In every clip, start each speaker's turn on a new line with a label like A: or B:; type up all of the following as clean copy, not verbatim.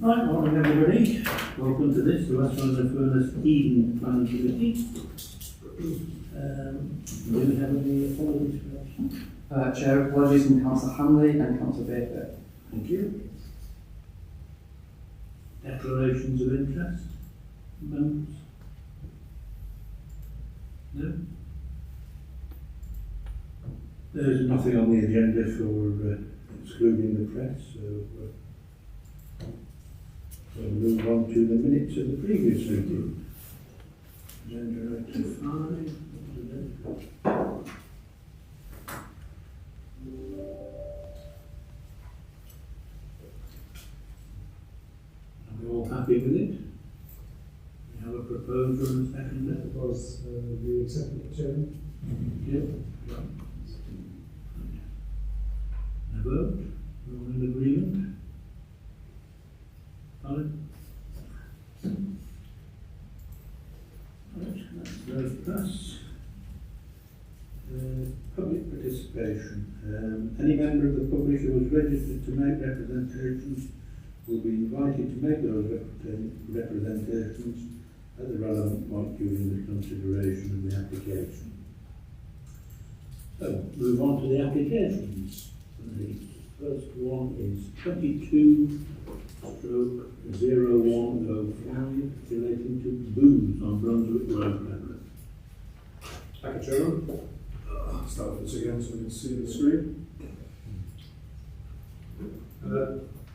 A: Right, morning everybody. Welcome to this, the Westminster Furnace Eden Planning Committee. Do we have any apologies for that?
B: Chair, apologies from Councillor Hanley and Councillor Baker.
A: Thank you. Declarations of interest? Members? No? There's nothing on the agenda for excluding the press, so we'll move on to the minutes of the previous meeting. Agenda item 5. Are we all happy with it? We have a proposer and a seconder.
C: Propose the acceptance, Chairman.
A: Yep. A vote? We're all in agreement? Colin? Right, that's those plus. Public participation. Any member of the public who is registered to make representations will be invited to make those representations at the relevant point during the consideration of the application. So, move on to the applications. The first one is 22/0105 relating to booths on Brunswick Road, Penrith.
C: Thank you, Chairman. I'll start this again so we can see the screen.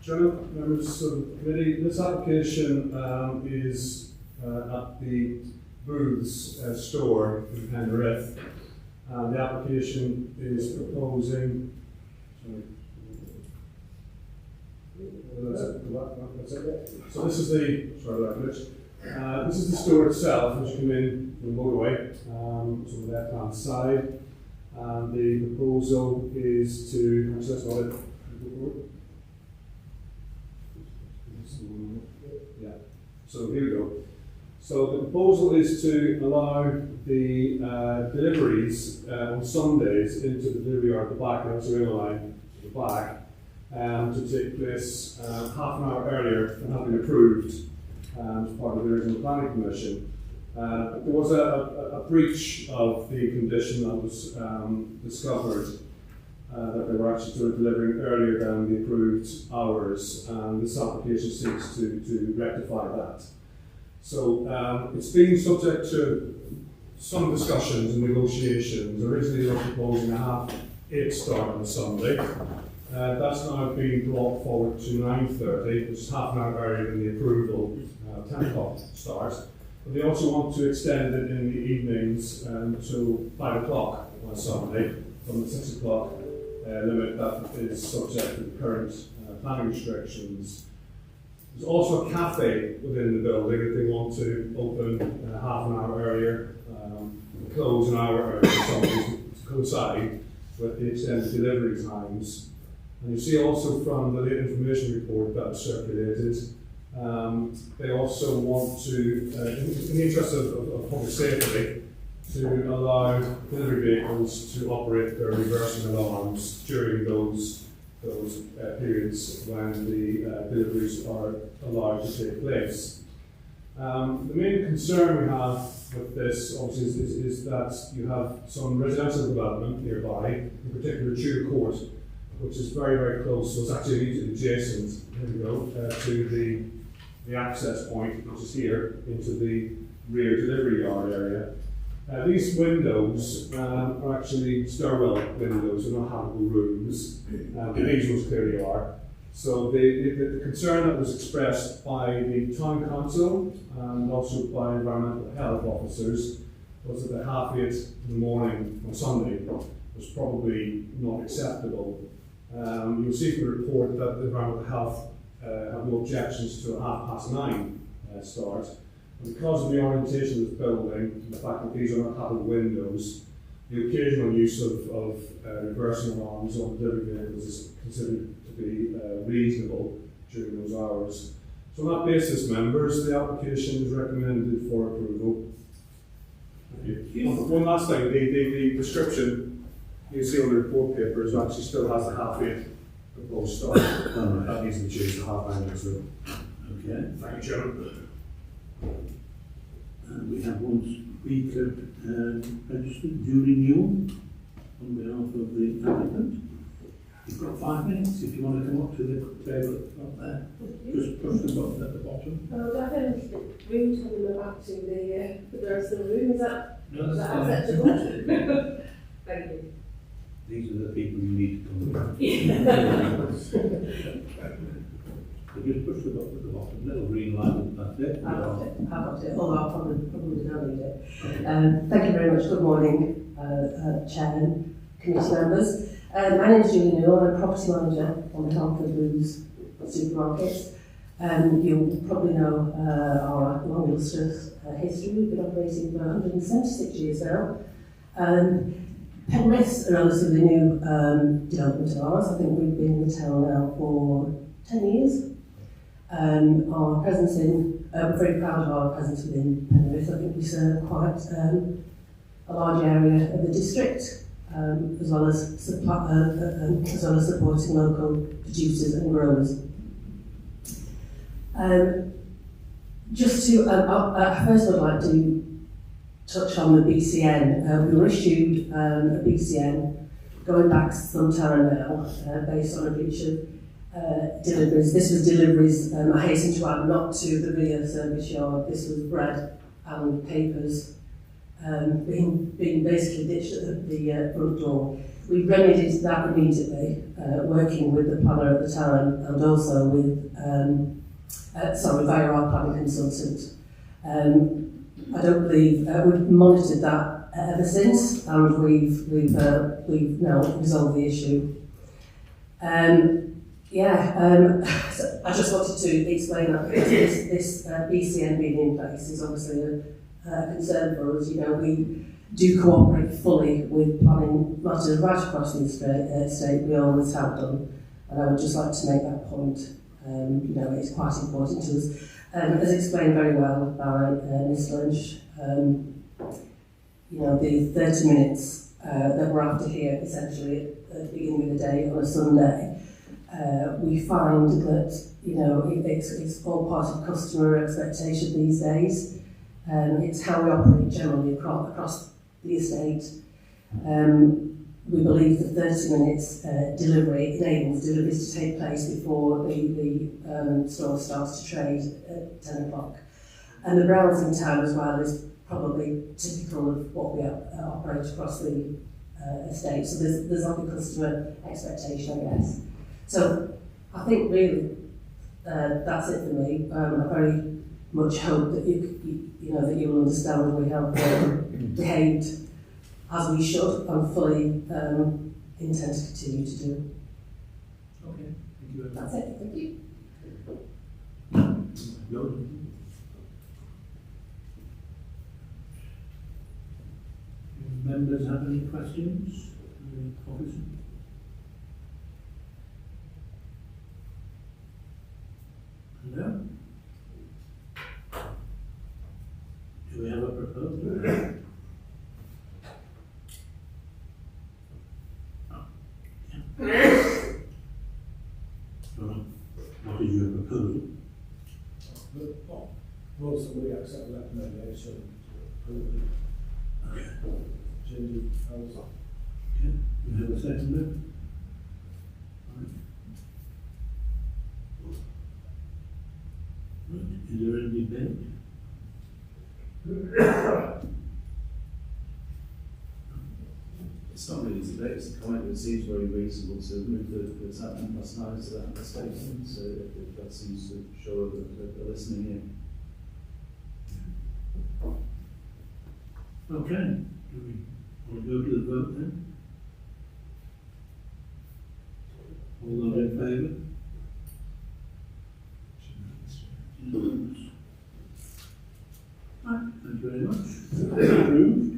C: Chairman, members of the committee, this application is at the Booths store in Penrith. The application is proposing. So this is this is the store itself as you come in from the motorway, on the left hand side. The proposal is to So here we go. So the proposal is to allow the deliveries on Sundays into the delivery yard at the back, that's the rail line at the back, to take place half an hour earlier than having approved as part of the original planning commission. There was a breach of the condition that was discovered, that they were actually sort of delivering earlier than the approved hours, and this application seeks to rectify that. So it's been subject to some discussions and negotiations. Originally they were proposing a 8:30 start on a Sunday. That's now been brought forward to 9:30, which is half an hour earlier than the approval 10 o'clock start. But they also want to extend it in the evenings until 5 o'clock on a Sunday, from the 6 o'clock limit that is subject to the current planning restrictions. There's also a cafe within the building that they want to open half an hour earlier, close an hour earlier, to coincide with the extended delivery times. And you see also from the late information report that was circulated, they also want to, in the interest of public safety, to allow delivery vehicles to operate their reversing alarms during those periods when the deliveries are allowed to take place. The main concern we have with this, obviously, is that you have some residential development nearby, in particular Tudor Court, which is very, very close, so it's actually immediately adjacent, here we go, to the access point, which is here, into the rear delivery yard area. These windows are actually stairwell windows, they're not habitable rooms, and these ones clearly are. So the concern that was expressed by the town council and also by environmental health officers was that the 8:30 in the morning on Sunday was probably not acceptable. You'll see from the report that the environmental health have no objections to a 9:30 start. And because of the orientation of this building, and the fact that these are not habitable windows, the occasional use of reversing alarms on delivery vehicles is considered to be reasonable during those hours. So on that basis, members, the application is recommended for approval. Thank you. One last thing, the description you see on the report papers actually still has the 8:30 proposed start. That needs to be changed to 9:30.
A: Okay.
C: Thank you, Chairman.
A: And we have one speaker registered, Julie Newell, on behalf of the applicant. You've got 5 minutes if you want to come up to the table up there. Just push the button at the bottom.
D: Do I have any room to come back to the rest of the room? Is that
A: No,
D: acceptable? Thank you.
A: These are the people you need to come back. So just push the button at the bottom, little green light, that's it.
D: I've got it, although I probably don't need it. Thank you very much. Good morning, Chairman, committee members. My name is Julie Newell. I'm a property manager on behalf of Blues Supermarkets. You'll probably know our long illustrious history. We've been operating for 176 years now. Penrith, a relatively new development of ours. I think we've been in the town now for 10 years. Our presence in, we're very proud of our presence within Penrith. I think we serve quite a large area of the district. As well as supporting local producers and growers. Just to, first I'd like to touch on the BCN. We were issued a BCN going back some time now, based on a breach of deliveries. This was deliveries, I hasten to add, not to the rear service yard. This was bread and papers. Being basically ditched at the front door. We remedied that immediately, working with the planner at the time and also with, via our planning consultant. I don't believe, we've monitored that ever since and we've now resolved the issue. So I just wanted to explain that because this BCN being in place is obviously a concern for us. You know, we do cooperate fully with planning matters right across the estate. We always have done, and I would just like to make that point. You know, it's quite important to us. As explained very well by Ms. Lynch, you know, the 30 minutes that we're after here, essentially at the beginning of the day on a Sunday, we find that, you know, it's all part of customer expectation these days. It's how we operate generally across the estate. We believe that 30 minutes delivery enables deliveries to take place before the store starts to trade at 10 o'clock. And the browsing time as well is probably typical of what we operate across the estate. So there's like a customer expectation, I guess. So I think really that's it for me. I very much hope that you know that you'll understand that we have behaved as we should and fully intend to continue to do.
A: Okay, thank you very much.
D: That's it. Thank you.
A: Members have any questions? Officer? No? Do we have a proposal? What is your proposal?
E: Propose that we accept the recommendation to approve the change of hours.
A: Okay, we have a second then? Right, is there any debate?
F: It's not really a debate, it's a comment that seems very reasonable to move the tap and last night to that statement, so that seems to show that they're listening in.
A: Okay, do we want to go to the vote then? All those in favour? Unanimous. Right, thank you very much. Approved.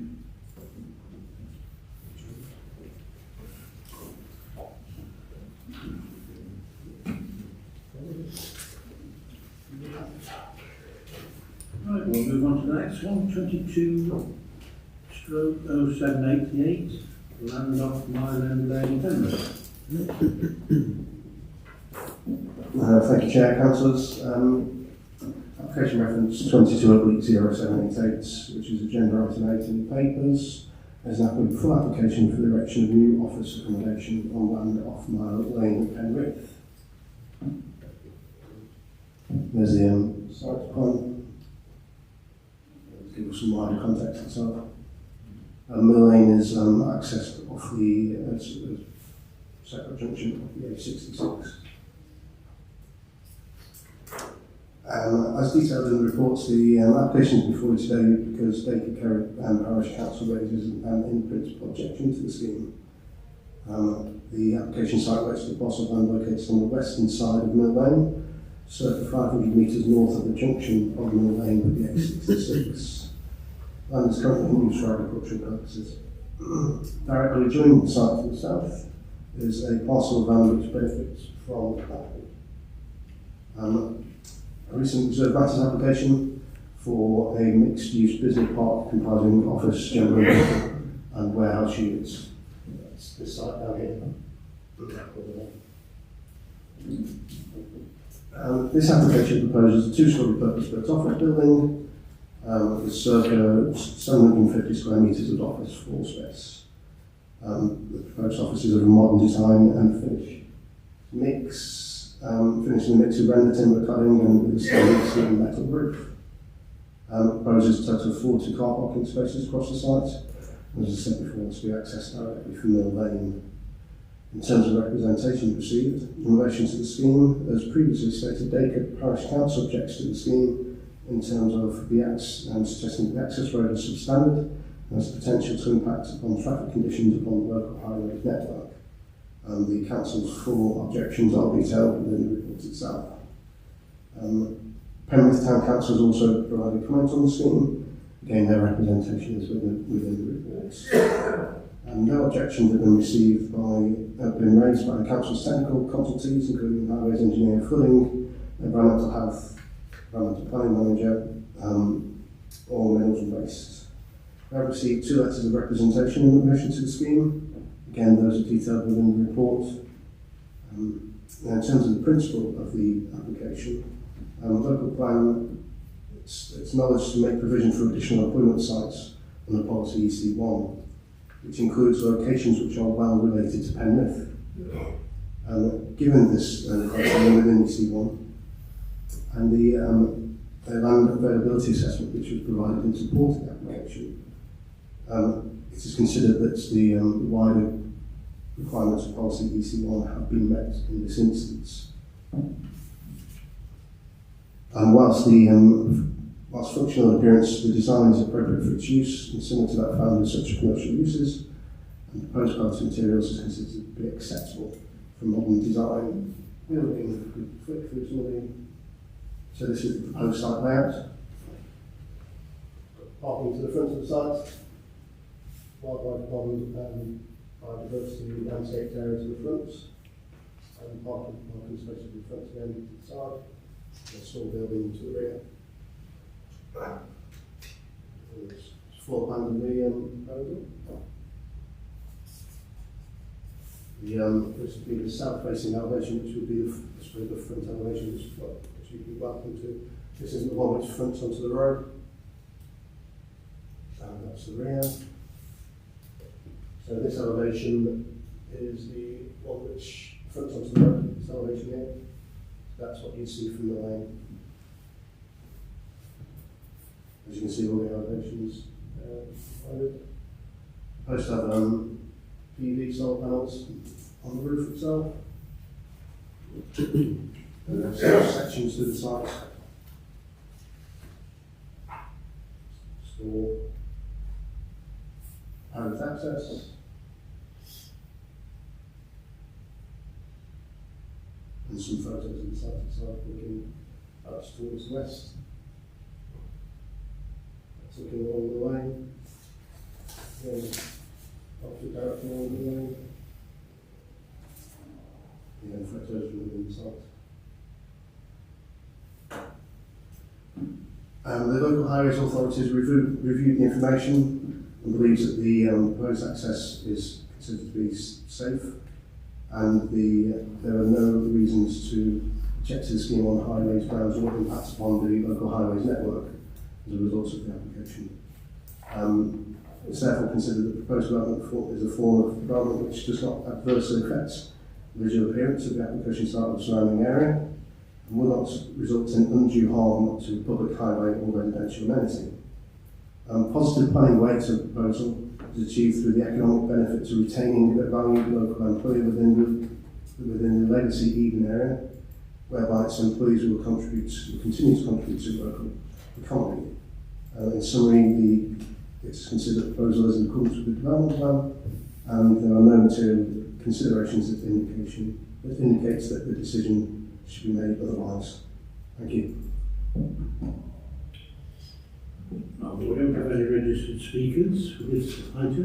A: Right, we'll move on to the next one, 22/0788, land off Myland Lane, Penrith.
G: Thank you, Chair. Councillors. Application reference 22/0788, which is agenda item 8 in the papers, has now been full application for the erection of new office accommodation on land off Mile Lane, Penrith. There's the site plan. Give us some wider context and so on. Mill Lane is accessed off the separate junction of the A66. As detailed in the reports, the application is before you today because Baker Parish Council raises an in-principle objection to the scheme. The application site rests the parcel of land located on the western side of Mill Lane, circa 500 metres north of the junction of Mill Lane with the A66. Land is currently in use for agricultural purposes. Directly adjoining the site to the south is a parcel of land which benefits from that. A recent reserve matters application for a mixed-use business park comprising office, general and warehouse units. That's this site down here. This application proposes a two-storey purpose-built office building with circa 750 square metres of office floor space. The proposed office is of a modern design and finish. Finishing the mix of render timber cladding and with a steel metal roof. Proposes a total of 40 car parking spaces across the site. As I said before, to be accessed directly from Mill Lane. In terms of representation received, in relation to the scheme, as previously stated, Baker Parish Council objects to the scheme in terms of the suggesting the access road is substandard and has potential to impact upon traffic conditions upon the local highway network. The Council's full objections are detailed within the report itself. Penrith Town Council has also provided comment on the scheme. Again, their representation is within the reports. No objections have been raised by the Council's technical consultees, including Highways Engineer Fulling, Environmental Health, Environmental Planning Manager, or Minerals and Waste. We have received 2 letters of representation in relation to the scheme. Again, those are detailed within the report. Now, in terms of the principle of the application, the local plan, it's knowledge to make provision for additional employment sites under policy EC1, which includes locations which are well related to Penrith. Given this criteria within EC1 and the land availability assessment which was provided in support of the application, it is considered that the wider requirements of policy EC1 have been met in this instance. Whilst functional appearance, the design is appropriate for its use and similar to that found in such commercial uses, and the proposed quality materials is considered to be acceptable for modern design. Building, flick through some of the. So this is the proposed site layout. Parking to the front of the site, wildlife pond and biodiversity landscaped area to the front, and parking space to the front again to the side, a small building to the rear. Floor plan of the proposal. This would be the south-facing elevation, which would be the front elevation, which you can welcome to. This isn't the one which fronts onto the road. And that's the rear. So this elevation is the one which fronts onto the road. This elevation here. That's what you see from the lane. As you can see, all the elevations supposed to have PV solar panels on the roof itself. Sections to the site. Store. Private access. And some photos of the site itself looking up towards the west. That's looking along the lane. Opposite direction along the lane. And photos from within the site. The local highways authorities reviewed the information and believes that the proposed access is considered to be safe, and there are no reasons to objects of the scheme on highways grounds or impacts upon the local highways network as a result of the application. It's therefore considered that the proposed development is a form of development which does not adversely affect the visual appearance of the application site or the surrounding area, and will not result in undue harm to public highway or residential amenity. Positive planning weight of the proposal is achieved through the economic benefit to retaining a valued local employee within the legacy Eden area, whereby its employees will continue to contribute to the local economy. In summary, it's considered the proposal as in accordance with the development plan, and there are no material considerations that indicates that the decision should be made otherwise. Thank you.
A: We don't have any registered speakers for this item.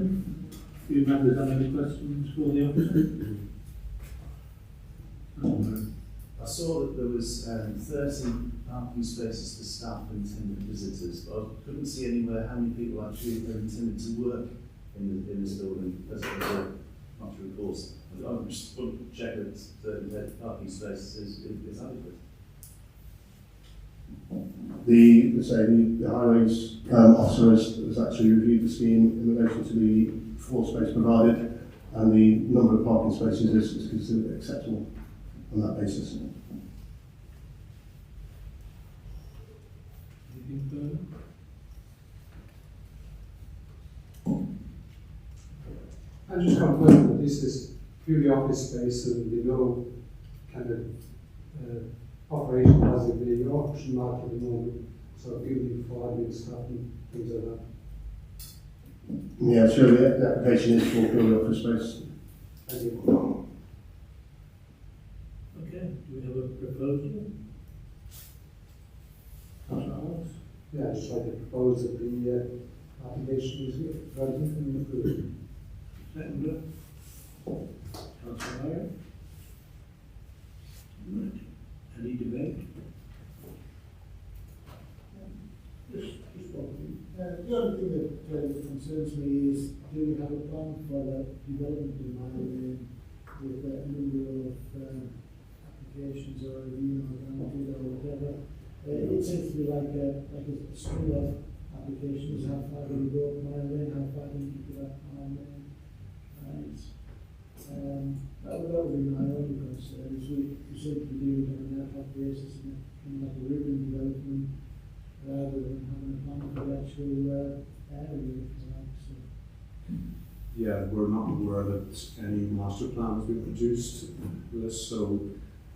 A: Do you members have any questions for the officer?
F: I saw that there was 30 parking spaces for staff and intended visitors, but I couldn't see anywhere how many people actually are intended to work in this building as a matter of course. I just want to check that 30 parking spaces is adequate.
G: The highways officer has actually reviewed the scheme in relation to the floor space provided, and the number of parking spaces is considered acceptable on that basis.
A: Anything further?
H: I just confirm that this is purely office space and there's no kind of operation as in the auction market at the moment, so building for admin staff and things like that.
G: Yeah, sure, the application is for purely office space.
H: Thank you.
A: Okay, do we have a proposal?
H: Yeah, I just like to propose that the application is granted and approved.
A: Second, Councillor Mayor. Right. Any debate?
E: The only thing that concerns me is, do we have a plan for the development of Mile Lane with a number of applications or granted or whatever? It seems to be like a string of applications. How far do we go up Mile Lane? How far do we get up Mile Lane? That would be my only concern. Is we seem to be doing it on an ad hoc basis and like a urban development, rather than having a plan for the actual area. So.
C: Yeah, we're not aware that any master plan has been produced for this, so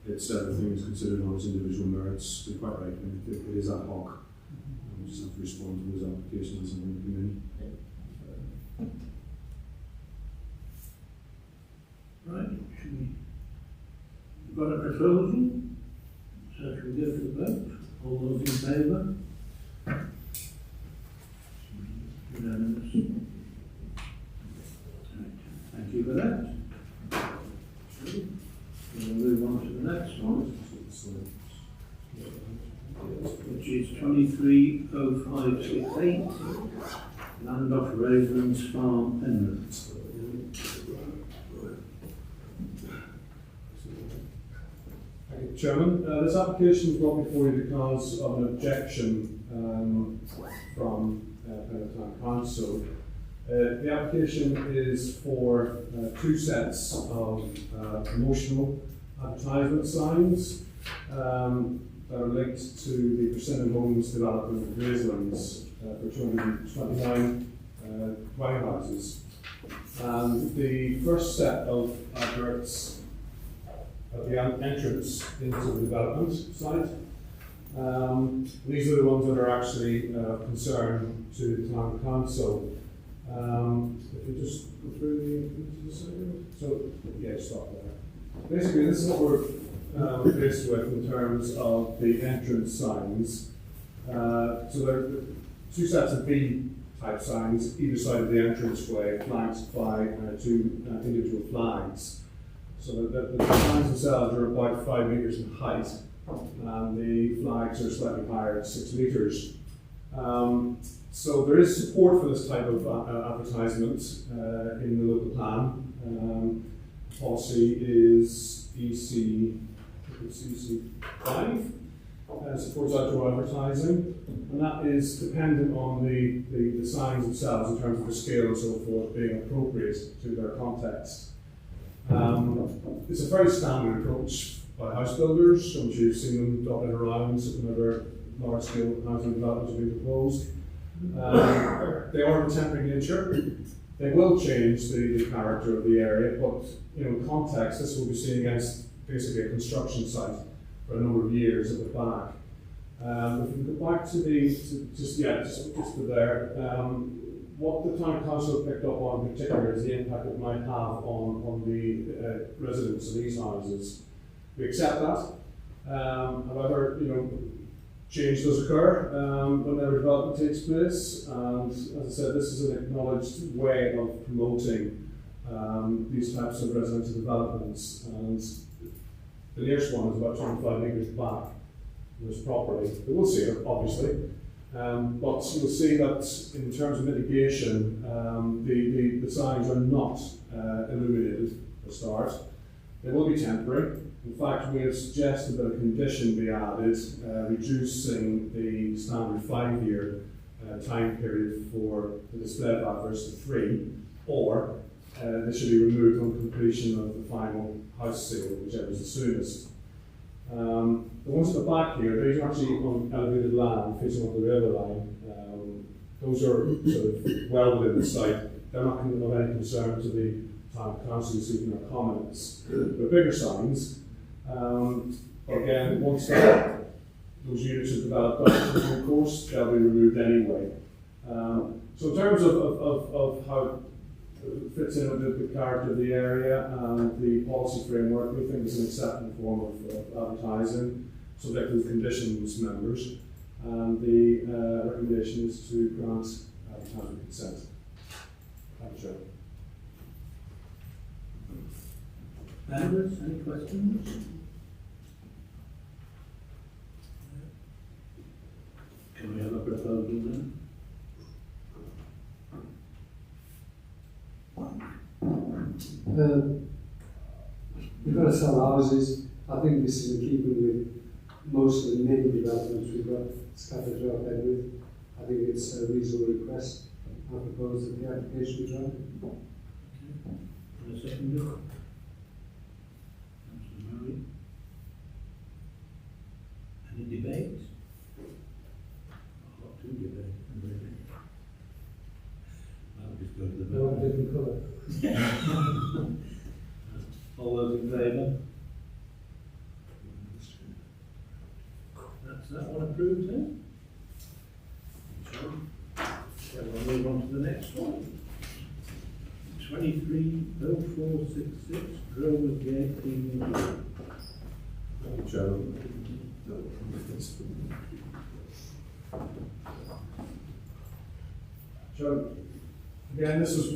C: it's everything is considered on its individual merits. You're quite right, and it is ad hoc. We just have to respond to those applications and when they come in.
A: Right, we've got a proposal, so shall we go to the vote? All those in favour? Unanimous. Right. Thank you for that. We'll move on to the next one, which is 230568, Land off Ravens Farm, Penrith.
C: Thank you, Chairman. This application was brought before you because of an objection from Penrith Town Council. The application is for two sets of promotional advertisement signs that are linked to the Persimmon Homes development of Gracelands for 229 dwelling houses. And the first set of adverts at the entrance into the development site. These are the ones that are actually of concern to the town council. If you just go through the second. So, yeah, stop there. Basically, this is what we're faced with in terms of the entrance signs. So there are two sets of B-type signs, either side of the entranceway, flanked by two individual flags. So the signs themselves are about 5 metres in height, and the flags are slightly higher at 6 metres. So there is support for this type of advertisement in the local plan. Policy is EC CC5, supports outdoor advertising, and that is dependent on the signs themselves in terms of the scale and so forth being appropriate to their context. It's a very standard approach by house builders, which you've seen them dotted around whenever large-scale housing developments are being proposed. They are of a temporary nature. They will change the character of the area, but in context, this will be seen against basically a construction site for a number of years at the back. If we go back to just to there, what the town council picked up on in particular is the impact it might have on the residents of these houses. We accept that. However, change does occur whenever development takes place, and as I said, this is an acknowledged way of promoting these types of residential developments. And the nearest one is about 25 metres back from this property. We will see it, obviously, but you'll see that in terms of mitigation, the signs are not illuminated for a start. They will be temporary. In fact, we have suggested that a condition be added, reducing the standard 5-year time period for the display of adverts to 3, or they should be removed on completion of the final house sale, whichever is the soonest. The ones at the back here, these are actually on elevated land facing on the river line. Those are sort of well within the site. They're not of any concern to the town council receiving their comments. They're bigger signs. Again, once those units are developed out in due course, they'll be removed anyway. So in terms of how it fits in with the character of the area and the policy framework, we think it's an acceptable form of advertising, subject to the conditions members, and the recommendation is to grant advertising consent. Thank you, Chair.
A: Members, any questions? Can we have a proposal then?
H: We've got to sell houses. I think this is in keeping with most of the many developments we've got scattered throughout Penrith. I think it's a reasonable request. I propose that the application be granted.
A: Okay. And a second? Any debate? I've got 2 debates. I'll just go to the
H: No, different colour.
A: All those in favour? That's that one approved then? So we'll move on to the next one. 230466 Grover's Gate, Evening View.
C: Thank you, Chair. So, again, this was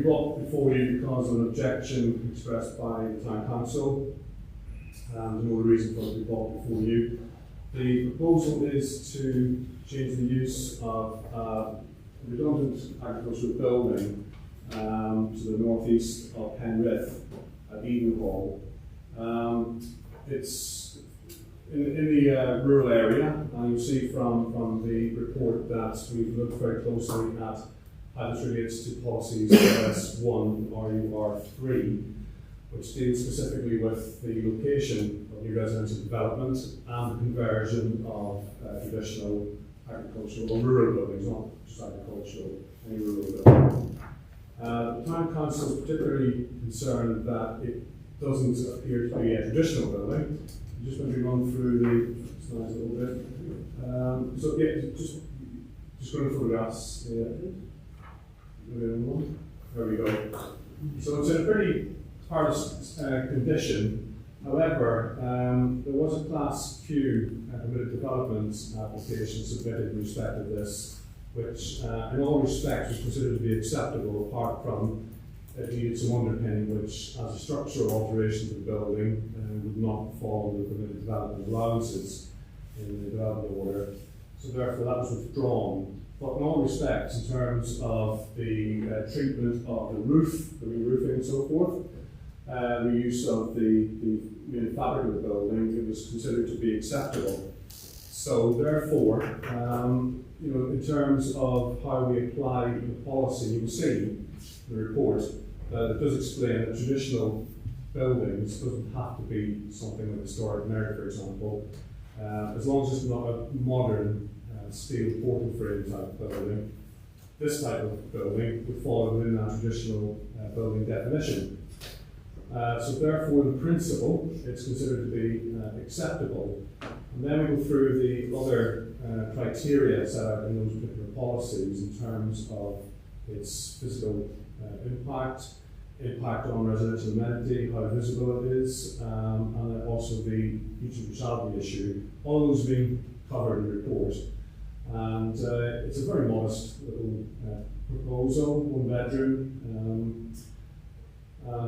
C: brought before you because of an objection expressed by the Town Council, and no reason for it to be brought before you. The proposal is to change the use of a redundant agricultural building to the northeast of Penrith at Eden Hall. It's in the rural area, and you'll see from the report that we've looked very closely at how this relates to policies RS1 or RU3, which deals specifically with the location of new residential development and the conversion of traditional agricultural or rural buildings, not just agricultural, any rural building. The Town Council is particularly concerned that it doesn't appear to be a traditional building. I'm just going to run through the slides a little bit. So yeah, just going to photographs. There we go. So it's in a pretty harsh condition. However, there was a Class Q permitted development application submitted in respect of this, which in all respects was considered to be acceptable, apart from it needed some underpinning, which as a structural alteration to the building would not fall under the permitted development allowances in the development order. So therefore that was withdrawn. But in all respects, in terms of the treatment of the roof, the re-roofing and so forth, the use of the main fabric of the building, it was considered to be acceptable. So therefore, in terms of how we apply the policy, you will see in the report that it does explain that traditional buildings doesn't have to be something like historic merit, for example, as long as it's not a modern steel portal frame type building. This type of building would fall within that traditional building definition. So therefore, in principle, it's considered to be acceptable. And then we go through the other criteria set out in those particular policies in terms of its physical impact on residential amenity, how visible it is, and then also the future neutrality issue. All those being covered in the report. And it's a very modest little proposal, 1 bedroom. And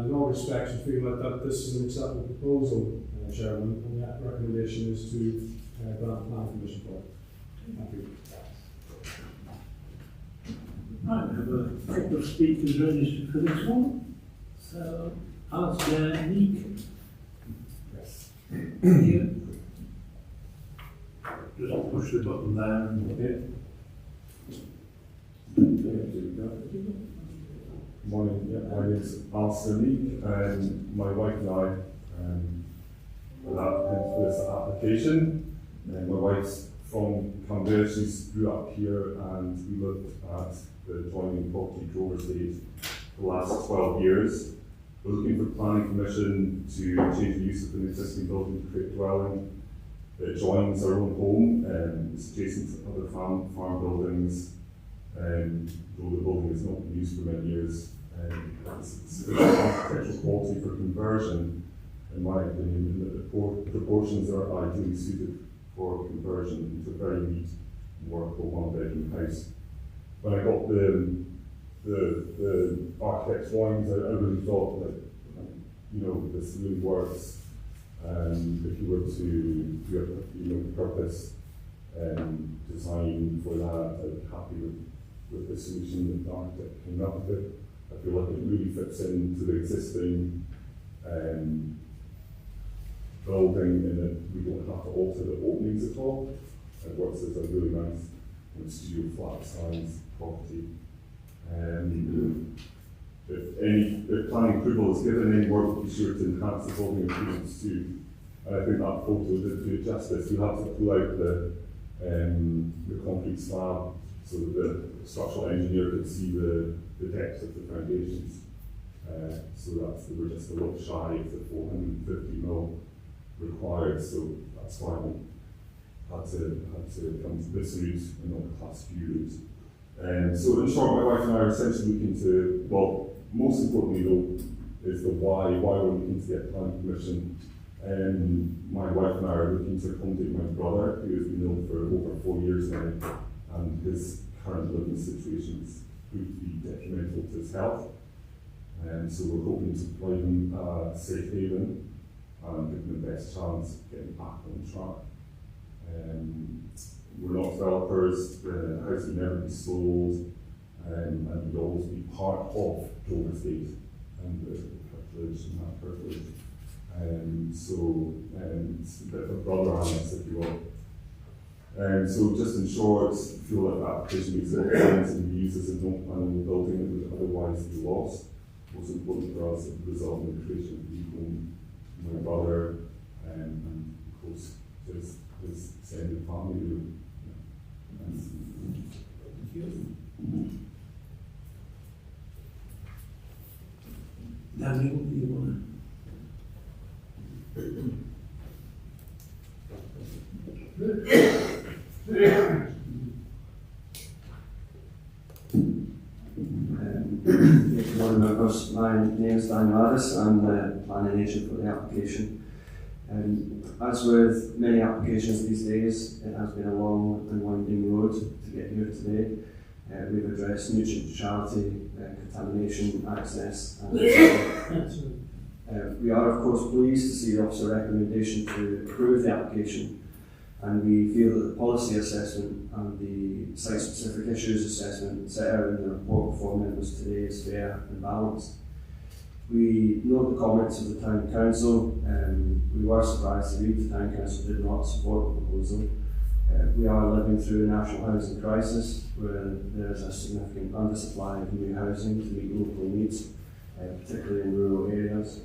C: in all respects, we feel that this is an acceptable proposal, Chairman, and that recommendation is to grant planning permission for it. Thank you.
A: Right, we have a couple of speakers registered for this one. So, Alistair Neek. Yes. You. Just push the button there and
I: Good morning, my name is Alistair Meek, and my wife and I are applicants for this application. And my wife's from Canberra, she's grew up here, and we lived at the adjoining property Grover Estate for the last 12 years. We're looking for planning permission to change the use of an existing building to create a dwelling that joins our own home. It's adjacent to other farm buildings, though the building has not been used for many years. It's architectural quality for conversion, in my opinion, and that the proportions are ideally suited for conversion into a very neat, workable 1-bedroom house. When I got the architect's drawings, I really thought that this really works. If you were to purpose design for that, I'd be happy with the solution that the architect came up with. I feel like it really fits into the existing building in that we don't have to alter the openings at all. It works as a really nice studio flat size property. If planning approval is given, any work will be sure to enhance the building appearance too. And I think that photo did do it justice. You'll have to pull out the concrete slab so that the structural engineer could see the depth of the foundations. So we're just a little shy of the 450mm required, so that's why we had to come to this route and not the class B route. So in short, my wife and I are essentially looking to, well, most importantly though, is the why we're looking to get planning permission. My wife and I are looking to accommodate my brother, who has been ill for over 4 years now, and his current living situation has proved to be detrimental to his health. So we're hoping to provide him a safe haven and give him the best chance of getting back on track. We're not developers, the house will never be sold, and we'd always be part of Grover Estate and the privilege and that privilege. So it's a bit of a brother annex, if you will. So just in short, I feel like that application makes a sense and be used as a non-plannable building that would otherwise be lost. Most important for us is the result in the creation of the home, my brother, and of course his extended family.
A: Daniel, do you want
B: Good morning, members. My name is Daniel Addis. I'm the planning agent for the application. As with many applications these days, it has been a long and winding road to get here today. We've addressed nutrient neutrality, contamination, access, and we are of course pleased to see the officer recommendation to approve the application, and we feel that the policy assessment and the site-specific issues assessment set out in the report before members today is fair and balanced. We note the comments of the Town Council. We were surprised to read the Town Council did not support the proposal. We are living through a national housing crisis where there is a significant undersupply of new housing to meet local needs, particularly in rural areas.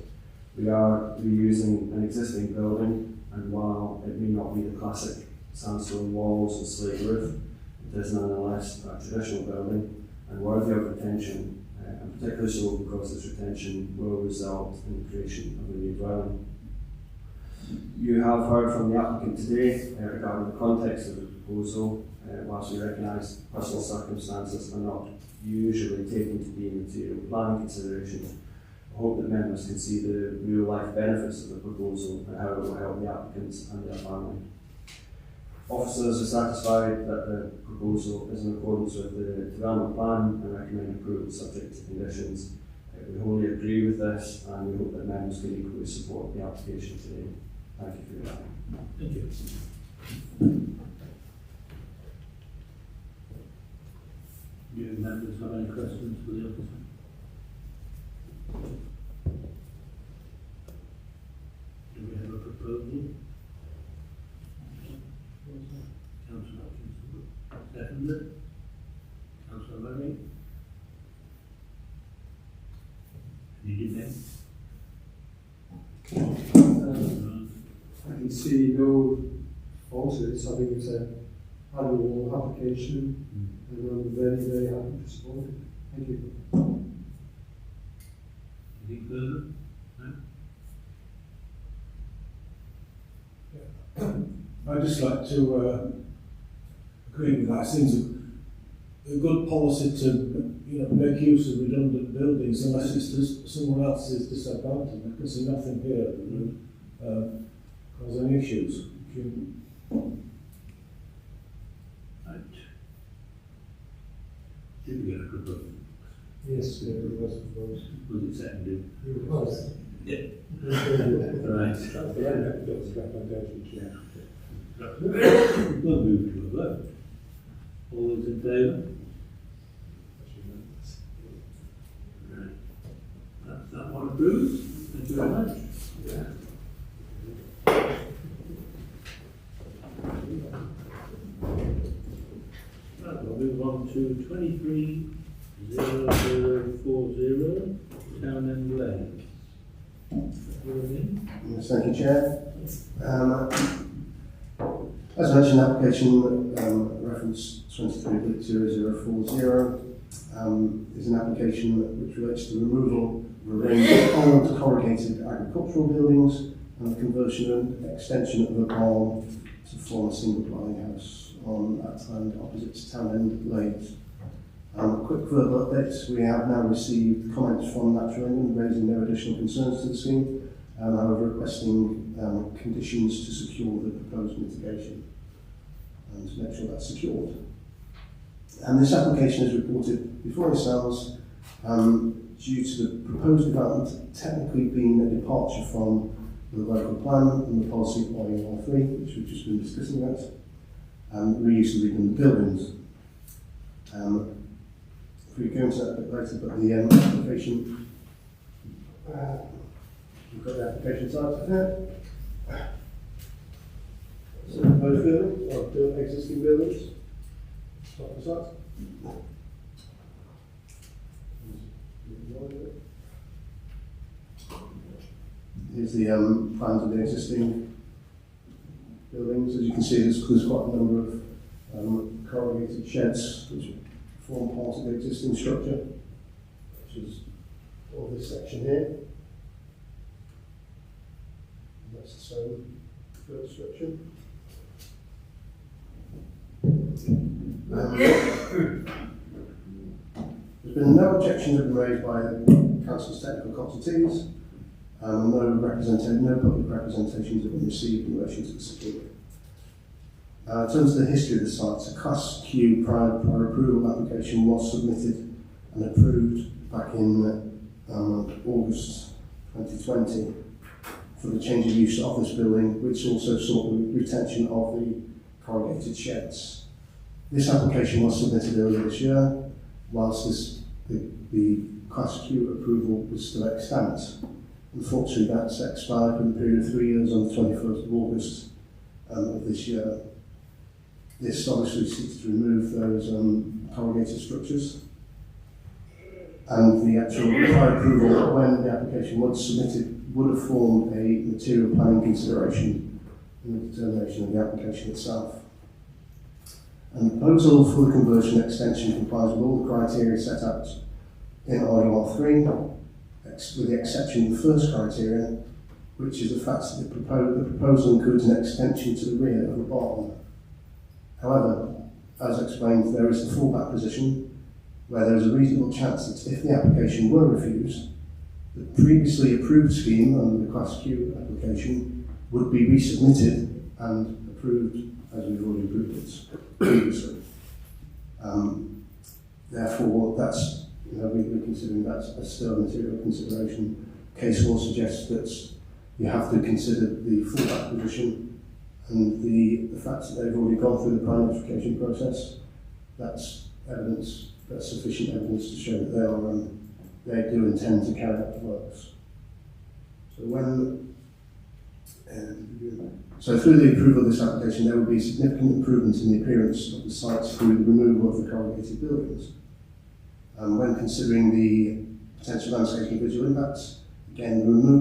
B: We are reusing an existing building, and while it may not be the classic sandstone walls and slate roof, it is nonetheless a traditional building and worthy of retention, and particularly so because this retention will result in the creation of a new dwelling. You have heard from the applicant today regarding the context of the proposal. Whilst we recognise personal circumstances are not usually taken to be material planning considerations, I hope that members can see the real life benefits of the proposal and how it will help the applicants and their family. Officers are satisfied that the proposal is in accordance with the development plan and recommend approval subject to conditions. We wholly agree with this, and we hope that members can equally support the application today. Thank you for your time.
A: Thank you. Do you members have any questions for the officer? Do we have a proposal? Councillor Hopkins, seconded. Councillor Murray. Any debate?
H: I can see no falsehoods. I think it's an annual application, and I'm very, very happy to support it. Thank you.
A: Anything further? No?
J: I'd just like to agree with that. It seems a good policy to make use of redundant buildings unless it's just someone else's disadvantage. I can see nothing here that would cause any issues.
A: Right. Did we get a proposal?
H: Yes, it was proposed.
A: Was it seconded?
H: It was.
A: Yeah. Right.
H: That's the end of the recommendation.
A: Yeah. We'll move to a vote. All those in favour? Right. That's that one approved. Thank you very much. Yeah. Right, we'll move on to 230040 Town End Lane.
G: Yes, thank you, Chair. As mentioned, application reference 230040 is an application which relates to the removal of a range of old corrugated agricultural buildings and the conversion and extension of a barn to form a single dwelling house on that land opposite to Town End Lane. Quick verbal updates. We have now received comments from Natural England raising no additional concerns to the scheme, however requesting conditions to secure the proposed mitigation and to make sure that's secured. And this application is reported before yourselves due to the proposed development technically being a departure from the local plan and the policy of OE13, which we've just been discussing about, reuse of redundant buildings. If we go into that a bit later, but the application, we've got the application site there. So proposed building, or existing buildings, start the site. Here's the plans of the existing buildings. As you can see, there's quite a number of corrugated sheds which form part of the existing structure, which is all this section here. And that's the same third structure. There's been no objections have been raised by the Council's technical consultees, and no public representations have been received in relation to the scheme. In terms of the history of the site, a Class Q prior approval application was submitted and approved back in August 2020 for the change of use of this building, which also sought the retention of the corrugated sheds. This application was submitted earlier this year, whilst the Class Q approval was still extant. Unfortunately, that's expired for a period of 3 years on the 21st of August of this year. This obviously seeks to remove those corrugated structures. And the actual prior approval, when the application was submitted, would have formed a material planning consideration in the determination of the application itself. And the proposal for the conversion extension complies with all the criteria set out in RUR3, with the exception of the first criteria, which is the fact that the proposal includes an extension to the rear of the barn. However, as explained, there is a fallback position where there is a reasonable chance that if the application were refused, the previously approved scheme under the Class Q application would be resubmitted and approved as we've already approved it previously. Therefore, that's, we're considering that as still a material consideration. Case law suggests that you have to consider the fallback position and the fact that they've already gone through the planning notification process. That's evidence. That's sufficient evidence to show that they do intend to carry out the works. So through the approval of this application, there will be significant improvements in the appearance of the site through the removal of the corrugated buildings. When considering the potential landscaping and visual impacts, again,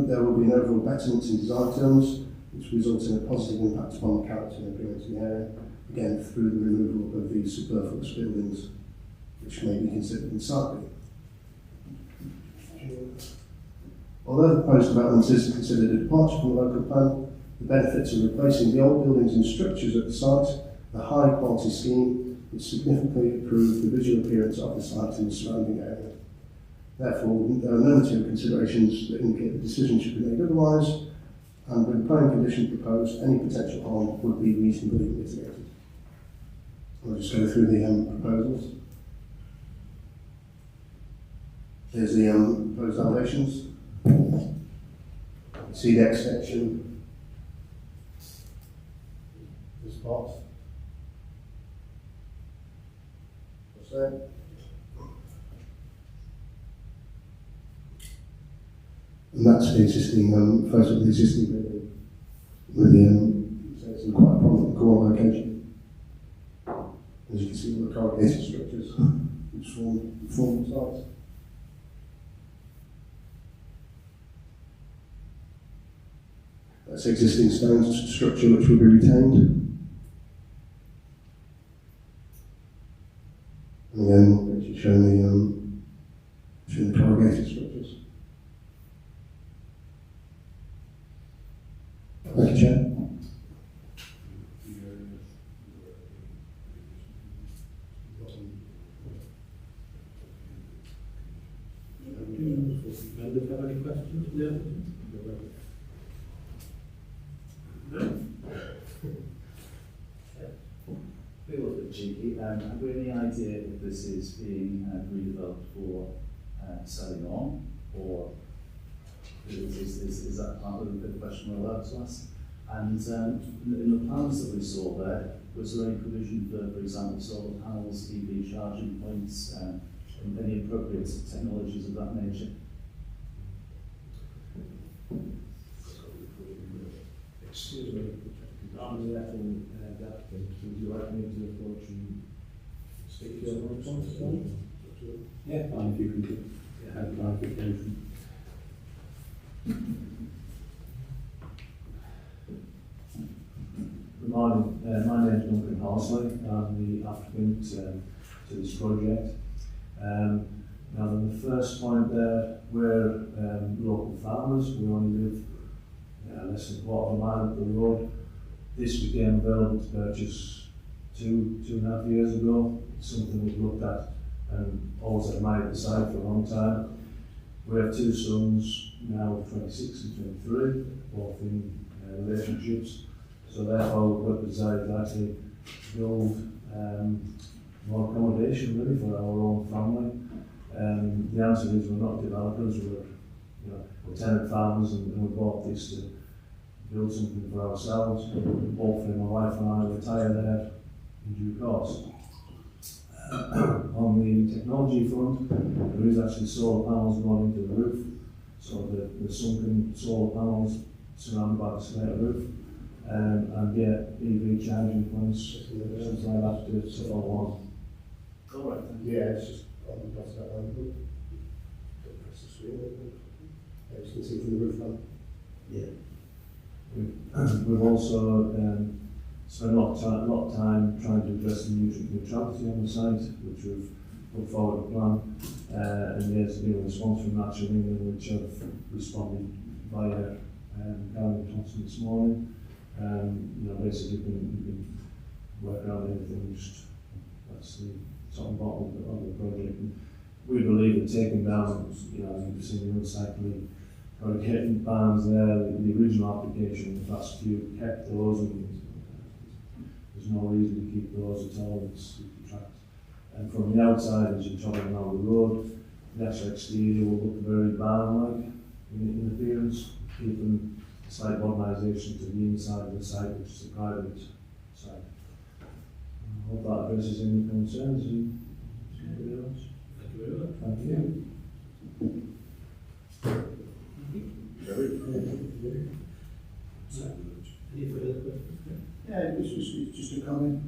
G: there will be an overall betterment in design terms, which results in a positive impact upon the character and appearance of the area, again, through the removal of the superfluous buildings, which may be considered unsightly. Although the proposed development is considered a departure from the local plan, the benefits of replacing the old buildings and structures at the site, the high quality scheme, would significantly improve the visual appearance of the site and the surrounding area. Therefore, there are no material considerations that indicate the decision should be made otherwise, and with the planning condition proposed, any potential harm would be reasonably mitigated. I'll just go through the proposals. Here's the proposed elevations. See the extension. The spot. What's that? And that's the existing photo of the existing building with the so it's in quite a prominent corner location. As you can see, all the corrugated structures which form the site. That's the existing stone structure which will be retained. And again, actually showing the corrugated structures. Thank you, Chair.
A: Members have any questions? Yeah.
F: Feel a bit cheeky. Have we any idea if this is being redeveloped for selling on, or is that part of the question we're allowed to ask? And in the plans that we saw there, was there any provision for example, solar panels, EV charging points, and any appropriate technologies of that nature?
J: Excuse me, I'm the applicant. Would you like me to approach and speak to your response?
A: Yeah, fine, if you can have clarification.
K: Good morning, my name is Duncan Horsley. I'm the applicant to this project. Now, on the first point there, we're local farmers. We only live less than a quarter of a mile up the road. This became available to purchase two and a half years ago. It's something we've looked at and always admired the site for a long time. We have two sons, now 26 and 23, both in relationships. So therefore we've got the desire to actually build more accommodation really for our own family. The answer is we're not developers, we're tenant farmers, and we bought this to build something for ourselves. Hopefully my wife and I retire there in due course. On on the technology front, there is actually solar panels going into the roof, so the sunken solar panels surrounded by the slate roof, and get EV charging points, things like that to follow on.
F: All right, thank you.
G: Yeah, it's just on the bottom of that line. Don't press the screen. As you can see from the roof line.
F: Yeah.
K: We've also spent a lot of time trying to address the nutrient neutrality on the site, which we've put forward a plan, and there's been a response from Natural England, which have responded via Gavin Thompson this morning. Basically you can work around anything, just that's the top and bottom of the project. And we believe that taking down, as you've seen the uncycling corrugated barns there, the original application, the fast few kept those, and there's no reason to keep those at all. It's tracked. And from the outside, as you're travelling along the road, the actual exterior will look very barn-like in appearance, keeping a slight modernisation to the inside of the site, which is a private site. I hope that addresses any concerns. Anybody else?
A: Thank you very much.
K: Thank you.
A: Any further questions?
E: Yeah, it's just a comment.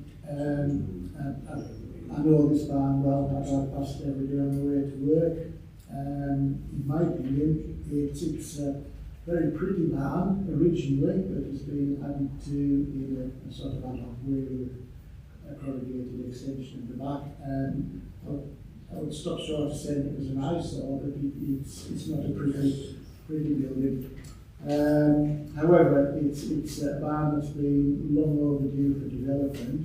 E: I know this barn well, I drive past it every day on the way to work. In my opinion, it's a very pretty barn originally, but it's been added to in a sort of ad hoc way with a corrugated extension at the back. I would stop short of saying it was an eyesore, but it's not a pretty building. However, it's a barn that's been long overdue for development,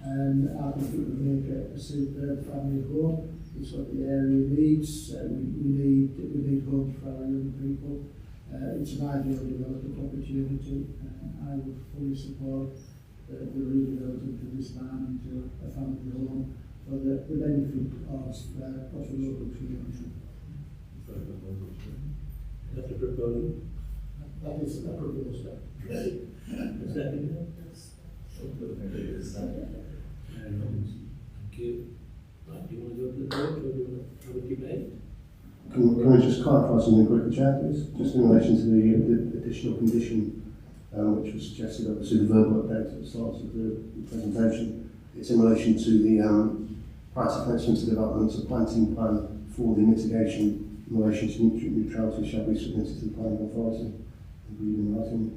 E: and I think it would make a superb family home. It's what the area needs. We need homes for our young people. It's an ideal development opportunity. I would fully support the redevelopment of this barn into a family home for the benefit of the local community.
A: That's a proposal.
E: That is a proposal.
A: Second. Thank you. Right, do you want to go to the vote, or do you want to have a debate?
G: Can we just clarify something quickly, Chair, please? Just in relation to the additional condition which was suggested, obviously the verbal update at the start of the presentation. It's in relation to the prior to commencement of development of planting plan for the mitigation in relation to nutrient neutrality shall be submitted to the planning authority, agreed in writing,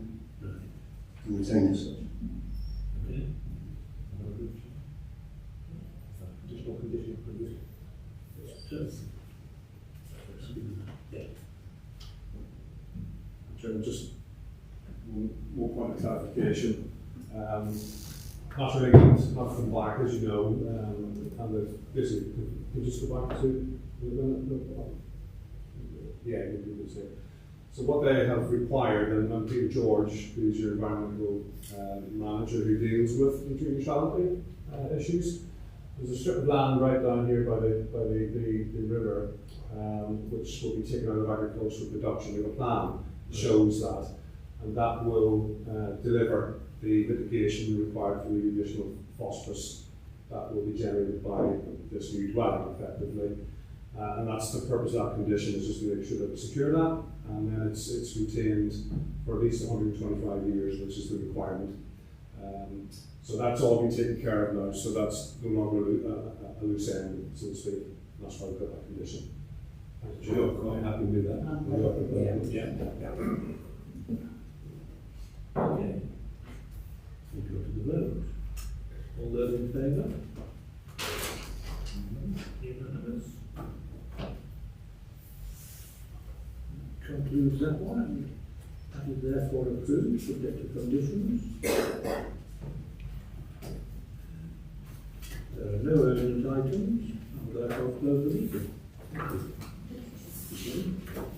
G: and retained as such.
A: Okay.
C: Additional condition for this. Just more point of clarification. Natural England have come back, as you know, and they've basically, can you just go back to yeah, you can say. So what they have required, and Peter George, who's your environmental manager who deals with nutrient neutrality issues, there's a strip of land right down here by the river, which will be taken out of agricultural production. We have a plan that shows that, and that will deliver the mitigation required for the additional phosphorus that will be generated by this new dwelling, effectively. And that's the purpose of that condition, is just to make sure that we secure that, and then it's retained for at least 125 years, which is the requirement. So that's all been taken care of now, so that's no longer a loose end, so to speak. That's why we've got that condition.
A: You're quite happy with that? Yeah. Okay. We go to the vote. All those in favour? Unanimous. Concludes that one. That is therefore approved, subject to conditions. There are no urgent items. I will therefore close the meeting. Thank you.